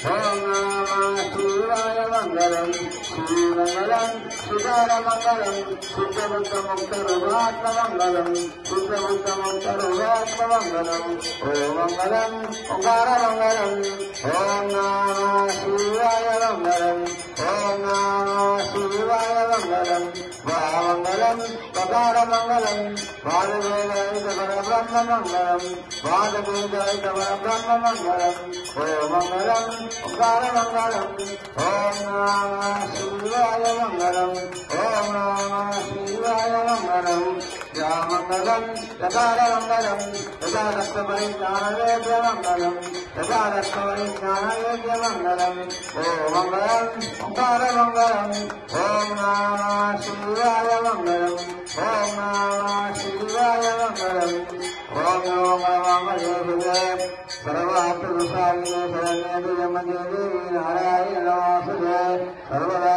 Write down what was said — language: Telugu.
ఓం నమః శివాయ మంగళం శ్రీమంగళం శ్రీకారమంగళం శుద్ధబుద్ధముక్తరుగాత్మమంగళం శుద్ధబుద్ధముక్తరుగాత్మమంగళం ఓం మంగళం ఓంకారమంగళం ఓం నమః శివాయ మంగళం ఓం నమః శివాయ మంగళం వామంగళం పకారమంగళం వాదవేదైక పరబ్రహ్మమంగళం వాదవేదైక పరబ్రహ్మమంగళం ఓం మంగళం ఓంకారమంగళం ఓం నమః శివాయ మంగళం ఓం నమః శివాయ మంగళం యామంగళం యథారమంగళం యథారక్తపరిజ్ఞానవేద్యమంగళం యథారక్తపరిజ్ఞానవేద్యమంగళం ఓం మంగళం ఓంకారమంగళం ఓం నమః శివాయ మంగళం ఓం నమః శివాయ మంగళం ఓం నమో సర్వార్థ విశాలినే శరణ్యే నారాయణ నమస్తే సర్వదా